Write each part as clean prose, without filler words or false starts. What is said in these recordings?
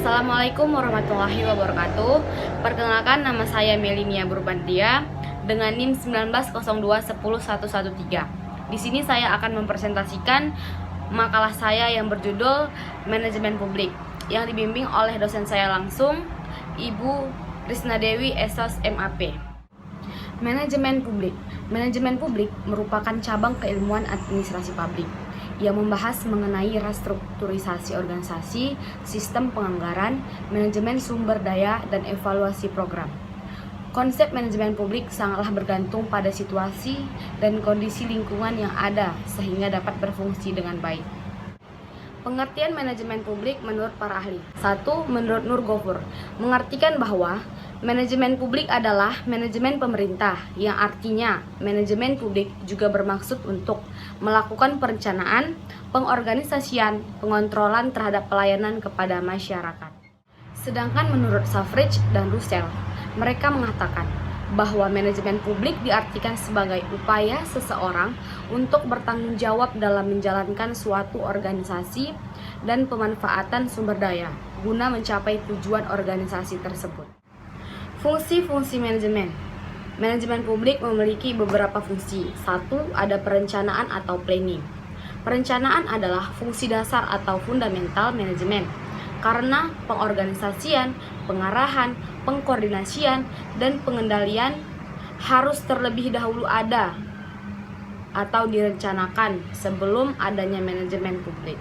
Assalamualaikum warahmatullahi wabarakatuh. Perkenalkan, nama saya Melinia Burbandia dengan NIM 1902111113. Di sini saya akan mempresentasikan makalah saya yang berjudul Manajemen Publik yang dibimbing oleh dosen saya langsung, Ibu Risnadewi Esos MAP. Manajemen publik. Manajemen publik merupakan cabang keilmuan administrasi publik yang membahas mengenai restrukturisasi organisasi, sistem penganggaran, manajemen sumber daya, dan evaluasi program. Konsep manajemen publik sangatlah bergantung pada situasi dan kondisi lingkungan yang ada sehingga dapat berfungsi dengan baik. Pengertian manajemen publik menurut para ahli. 1. Menurut Nur Gofur, mengartikan bahwa manajemen publik adalah manajemen pemerintah, yang artinya manajemen publik juga bermaksud untuk melakukan perencanaan, pengorganisasian, pengontrolan terhadap pelayanan kepada masyarakat. Sedangkan menurut Savage dan Russell, mereka mengatakan bahwa manajemen publik diartikan sebagai upaya seseorang untuk bertanggung jawab dalam menjalankan suatu organisasi dan pemanfaatan sumber daya guna mencapai tujuan organisasi tersebut. Fungsi-fungsi manajemen. Manajemen publik memiliki beberapa fungsi. 1. Ada perencanaan atau planning. Perencanaan adalah fungsi dasar atau fundamental manajemen, karena pengorganisasian, pengarahan, pengkoordinasian, dan pengendalian harus terlebih dahulu ada atau direncanakan sebelum adanya manajemen publik.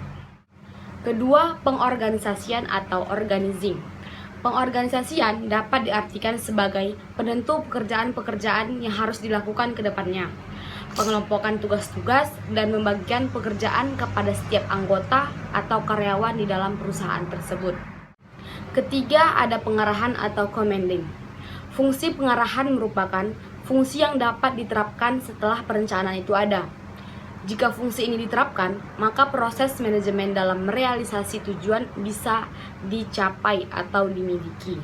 Kedua, pengorganisasian atau organizing. Pengorganisasian dapat diartikan sebagai penentu pekerjaan-pekerjaan yang harus dilakukan ke depannya, pengelompokan tugas-tugas, dan membagikan pekerjaan kepada setiap anggota atau karyawan di dalam perusahaan tersebut. Ketiga, ada pengarahan atau commanding. Fungsi pengarahan merupakan fungsi yang dapat diterapkan setelah perencanaan itu ada. Jika fungsi ini diterapkan, maka proses manajemen dalam merealisasi tujuan bisa dicapai atau dimiliki.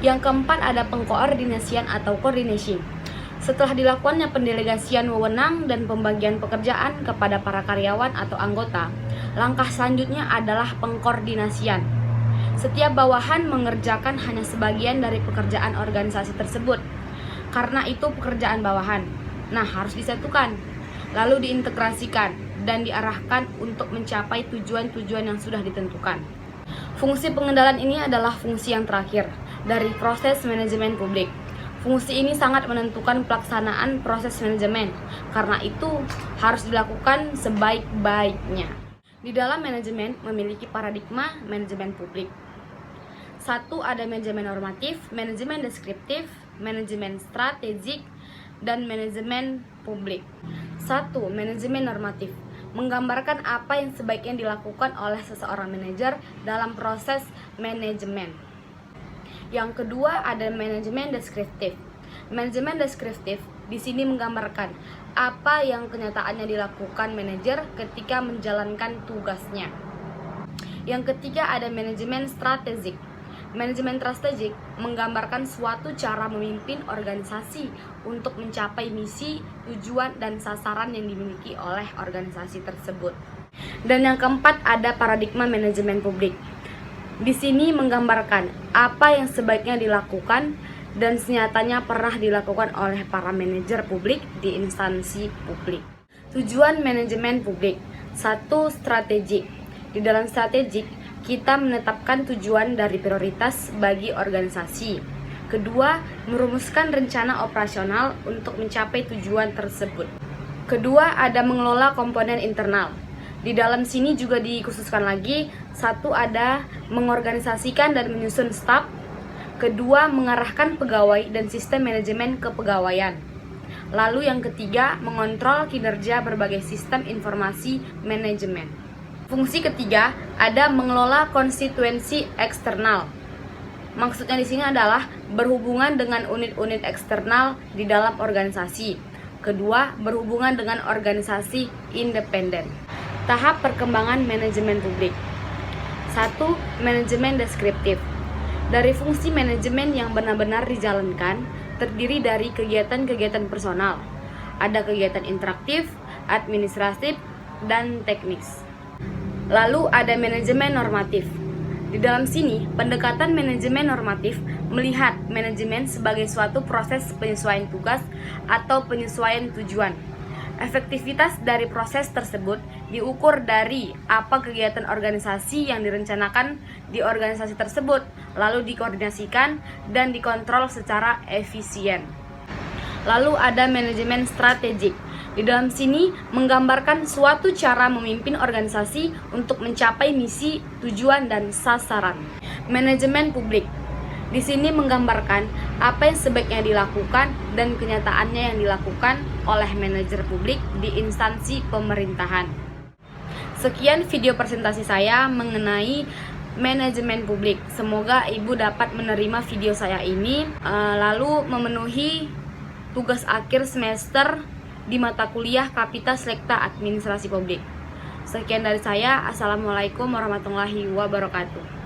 Yang keempat, ada pengkoordinasian atau coordination. Setelah dilakukannya pendelegasian wewenang dan pembagian pekerjaan kepada para karyawan atau anggota, langkah selanjutnya adalah pengkoordinasian. Setiap bawahan mengerjakan hanya sebagian dari pekerjaan organisasi tersebut. Karena itu pekerjaan bawahan. Harus disatukan, lalu diintegrasikan dan diarahkan untuk mencapai tujuan-tujuan yang sudah ditentukan. Fungsi pengendalian ini adalah fungsi yang terakhir dari proses manajemen publik. Fungsi ini sangat menentukan pelaksanaan proses manajemen, karena itu harus dilakukan sebaik-baiknya. Di dalam manajemen memiliki paradigma manajemen publik. 1. Ada manajemen normatif, manajemen deskriptif, manajemen strategik, dan manajemen publik. 1. Manajemen normatif menggambarkan apa yang sebaiknya dilakukan oleh seseorang manajer dalam proses manajemen. Yang kedua, ada manajemen deskriptif. Manajemen deskriptif di sini menggambarkan apa yang kenyataannya dilakukan manajer ketika menjalankan tugasnya. Yang ketiga, ada manajemen strategik. Manajemen strategik menggambarkan suatu cara memimpin organisasi untuk mencapai misi, tujuan, dan sasaran yang dimiliki oleh organisasi tersebut. Dan yang keempat, ada paradigma manajemen publik. Di sini menggambarkan apa yang sebaiknya dilakukan dan senyatanya pernah dilakukan oleh para manajer publik di instansi publik. Tujuan manajemen publik. 1. Strategik. Di dalam strategik, kita menetapkan tujuan dari prioritas bagi organisasi. Kedua, merumuskan rencana operasional untuk mencapai tujuan tersebut. Kedua, ada mengelola komponen internal. Di dalam sini juga dikhususkan lagi, 1. Ada mengorganisasikan dan menyusun staf. Kedua, mengarahkan pegawai dan sistem manajemen kepegawaian. Lalu yang ketiga, mengontrol kinerja berbagai sistem informasi manajemen. Fungsi ketiga, ada mengelola konstituensi eksternal. Maksudnya di sini adalah berhubungan dengan unit-unit eksternal di dalam organisasi. Kedua, berhubungan dengan organisasi independen. Tahap perkembangan manajemen publik. 1. Manajemen deskriptif. Dari fungsi manajemen yang benar-benar dijalankan, terdiri dari kegiatan-kegiatan personal. Ada kegiatan interaktif, administratif, dan teknis. Lalu ada manajemen normatif. Di dalam sini, pendekatan manajemen normatif melihat manajemen sebagai suatu proses penyesuaian tugas atau penyesuaian tujuan. Efektivitas dari proses tersebut diukur dari apa kegiatan organisasi yang direncanakan di organisasi tersebut, lalu dikoordinasikan dan dikontrol secara efisien. Lalu ada manajemen strategik. Di dalam sini menggambarkan suatu cara memimpin organisasi untuk mencapai misi, tujuan, dan sasaran. Manajemen publik. Di sini menggambarkan apa yang sebaiknya dilakukan dan kenyataannya yang dilakukan oleh manajer publik di instansi pemerintahan. Sekian video presentasi saya mengenai manajemen publik. Semoga Ibu dapat menerima video saya ini lalu memenuhi tugas akhir semester di mata kuliah Kapita Selekta Administrasi Publik. Sekian dari saya. Assalamualaikum warahmatullahi wabarakatuh.